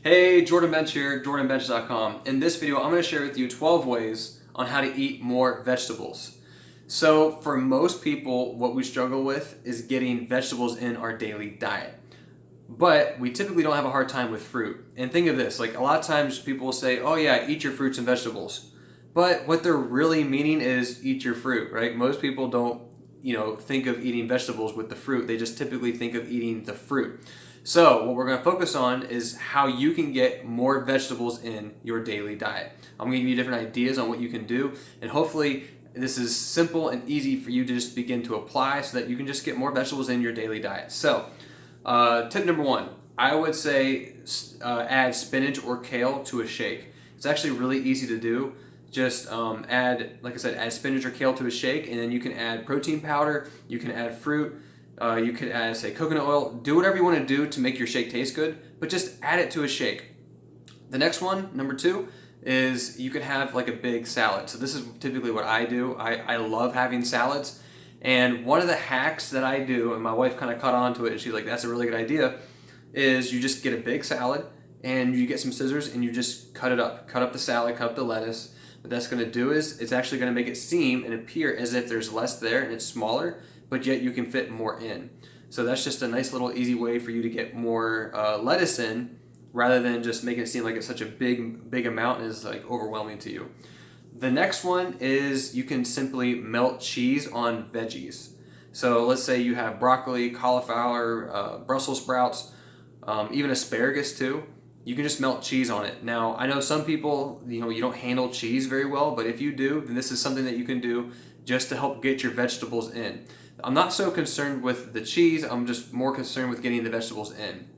Hey, Jordan Bench here, jordanbench.com. In this video, I'm going to share with you 12 ways on how to eat more vegetables. So for most people, what we struggle with is getting vegetables in our daily diet. But we typically don't have a hard time with fruit. And think of this, like a lot of times people will say, oh yeah, eat your fruits and vegetables. But what they're really meaning is eat your fruit, right? Most people don't, think of eating vegetables with the fruit. They just typically think of eating the fruit. So what we're going to focus on is how you can get more vegetables in your daily diet. I'm going to give you different ideas on what you can do, and hopefully this is simple and easy for you to just begin to apply so that you can just get more vegetables in your daily diet. So tip number one, I would say add spinach or kale to a shake. It's actually really easy to do. Just add, like I said, add spinach or kale to a shake, and then you can add protein powder, you can add fruit, you could add, say, coconut oil. Do whatever you want to do to make your shake taste good, but just add it to a shake. The next one, number two, is you could have like a big salad. So this is typically what I do. I love having salads. And one of the hacks that I do, and my wife kind of caught on to it, and she's like, that's a really good idea, is you just get a big salad, and you get some scissors, and you just cut it up. Cut up the salad, cut up the lettuce. What that's going to do is it's actually going to make it seem and appear as if there's less there and it's smaller, but yet you can fit more in. So that's just a nice little easy way for you to get more lettuce in, rather than just making it seem like it's such a big amount and is like overwhelming to you. The next one is you can simply melt cheese on veggies. So let's say you have broccoli, cauliflower, Brussels sprouts, even asparagus too. You can just melt cheese on it. Now, I know some people, you don't handle cheese very well, but if you do, then this is something that you can do just to help get your vegetables in. I'm not so concerned with the cheese, I'm just more concerned with getting the vegetables in.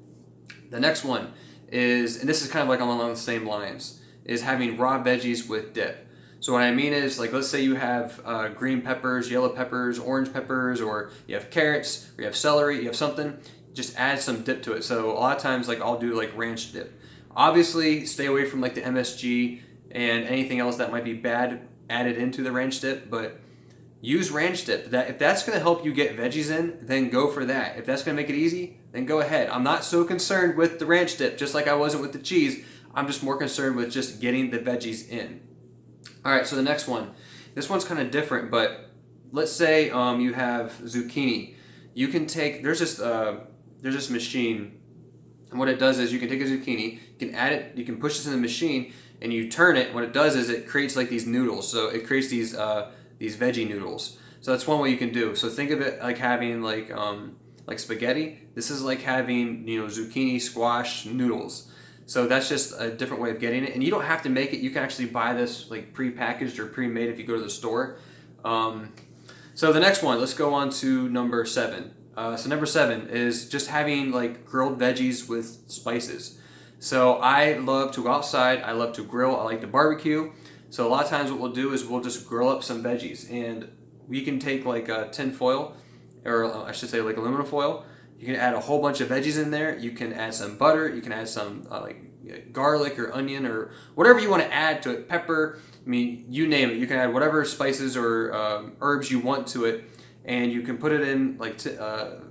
The next one is, and this is kind of like along the same lines, is having raw veggies with dip. So what I mean is, like, let's say you have green peppers, yellow peppers, orange peppers, or you have carrots, or you have celery, you have something, just add some dip to it. So a lot of times, like, I'll do like ranch dip. Obviously, stay away from like the MSG and anything else that might be bad added into the ranch dip, but use ranch dip. If that's going to help you get veggies in, then go for that. If that's going to make it easy, then go ahead. I'm not so concerned with the ranch dip, just like I wasn't with the cheese. I'm just more concerned with just getting the veggies in. All right, so the next one. This one's kind of different, but let's say you have zucchini. You can take, there's this machine, and what it does is you can take a zucchini, you can add it, you can push this in the machine, and you turn it. What it does is it creates like these noodles. So it creates these veggie noodles. So that's one way you can do. So think of it like having like spaghetti. This is like having zucchini squash noodles. So that's just a different way of getting it. And you don't have to make it. You can actually buy this like pre-packaged or pre-made if you go to the store. So the next one, let's go on to number 7. So number 7 is just having like grilled veggies with spices. So I love to go outside. I love to grill. I like to barbecue. So a lot of times what we'll do is we'll just grill up some veggies, and we can take like a tin foil, or I should say like aluminum foil. You can add a whole bunch of veggies in there. You can add some butter. You can add some garlic or onion or whatever you want to add to it. Pepper. I mean, you name it. You can add whatever spices or herbs you want to it, and you can put it in like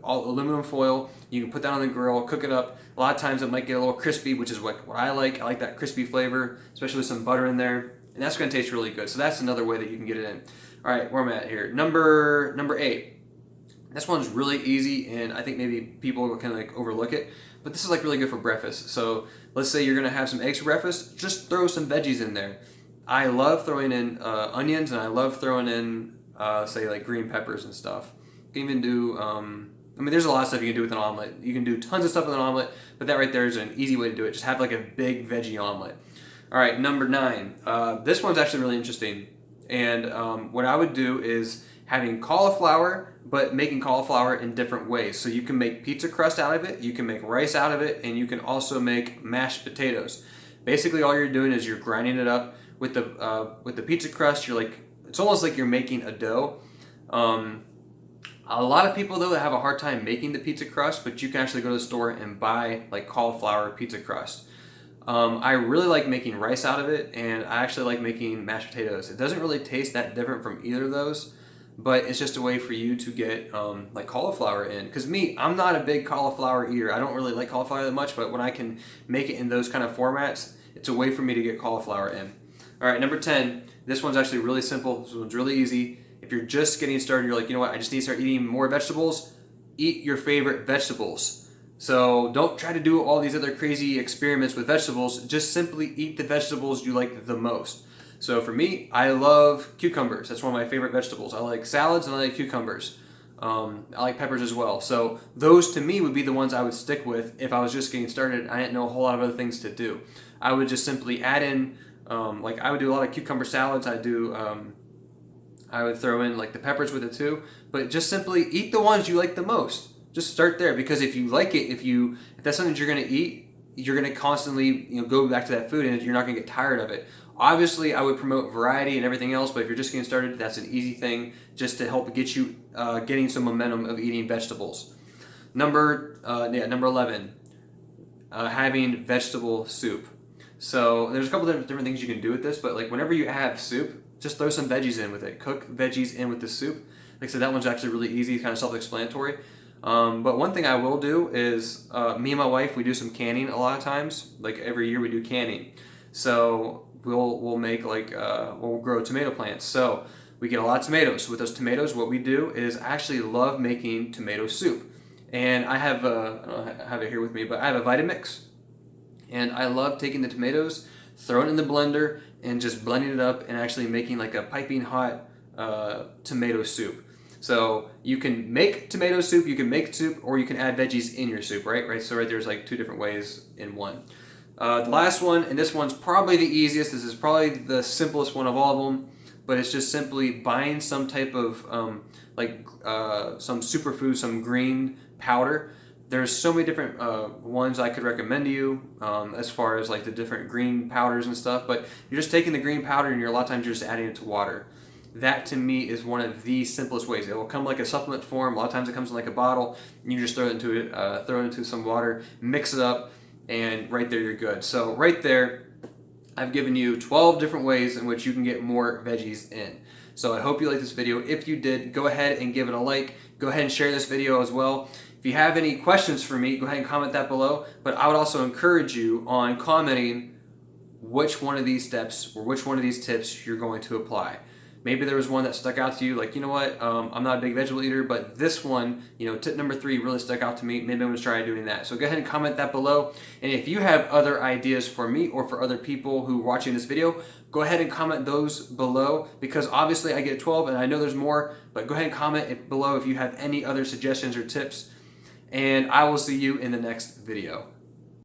aluminum foil. You can put that on the grill, cook it up. A lot of times it might get a little crispy, which is what I like. I like that crispy flavor, especially with some butter in there. And that's going to taste really good. So that's another way that you can get it in. All right, where am I at here? Number 8. This one's really easy, and I think maybe people can like overlook it. But this is like really good for breakfast. So let's say you're going to have some eggs for breakfast. Just throw some veggies in there. I love throwing in onions, and I love throwing in say like green peppers and stuff. You can even do, there's a lot of stuff you can do with an omelet. You can do tons of stuff with an omelet, but that right there is an easy way to do it. Just have like a big veggie omelet. All right, number 9. This one's actually really interesting. And what I would do is having cauliflower, but making cauliflower in different ways. So you can make pizza crust out of it, you can make rice out of it, and you can also make mashed potatoes. Basically, all you're doing is you're grinding it up with the pizza crust. It's almost like you're making a dough. A lot of people though that have a hard time making the pizza crust, but you can actually go to the store and buy like cauliflower pizza crust. I really like making rice out of it, and I actually like making mashed potatoes. It doesn't really taste that different from either of those, but it's just a way for you to get like cauliflower in. Because me, I'm not a big cauliflower eater. I don't really like cauliflower that much, but when I can make it in those kind of formats, it's a way for me to get cauliflower in. All right, number 10. This one's actually really simple. This one's really easy. If you're just getting started, you're like, you know what, I just need to start eating more vegetables. Eat your favorite vegetables. So don't try to do all these other crazy experiments with vegetables. Just simply eat the vegetables you like the most. So for me, I love cucumbers. That's one of my favorite vegetables. I like salads and I like cucumbers. I like peppers as well. So those to me would be the ones I would stick with if I was just getting started. I didn't know a whole lot of other things to do. I would just simply add in, like I would do a lot of cucumber salads. I would throw in like the peppers with it too. But just simply eat the ones you like the most. Just start there, because if you like it, if that's something you're going to eat, you're going to constantly go back to that food, and you're not going to get tired of it. Obviously, I would promote variety and everything else, but if you're just getting started, that's an easy thing just to help get you getting some momentum of eating vegetables. Number 11, having vegetable soup. So there's a couple of different things you can do with this, but like whenever you have soup, just throw some veggies in with it. Cook veggies in with the soup. Like I said, that one's actually really easy, kind of self-explanatory. But one thing I will do is, me and my wife, we do some canning a lot of times. Like every year we do canning. So we'll make like, we'll grow tomato plants. So we get a lot of tomatoes. So with those tomatoes, what we do is I actually love making tomato soup. And I have, I don't have it here with me, but I have a Vitamix. And I love taking the tomatoes, throwing it in the blender, and just blending it up and actually making like a piping hot tomato soup. So you can make tomato soup, you can make soup, or you can add veggies in your soup, right? So right there's like two different ways in one. The last one, and this one's probably the easiest, this is probably the simplest one of all of them, but it's just simply buying some type of some superfood, some green powder. There's so many different ones I could recommend to you as far as like the different green powders and stuff, but you're just taking the green powder and a lot of times you're just adding it to water. That to me is one of the simplest ways. It will come like a supplement form. A lot of times it comes in like a bottle, and you just throw it into some water, mix it up, and right there you're good. So right there, I've given you 12 different ways in which you can get more veggies in. So I hope you liked this video. If you did, go ahead and give it a like. Go ahead and share this video as well. If you have any questions for me, go ahead and comment that below. But I would also encourage you on commenting which one of these steps or which one of these tips you're going to apply. Maybe there was one that stuck out to you, like, you know what, I'm not a big vegetable eater, but this one, tip number 3 really stuck out to me. Maybe I'm going to try doing that. So go ahead and comment that below. And if you have other ideas for me or for other people who are watching this video, go ahead and comment those below, because obviously I get 12 and I know there's more, but go ahead and comment below if you have any other suggestions or tips. And I will see you in the next video.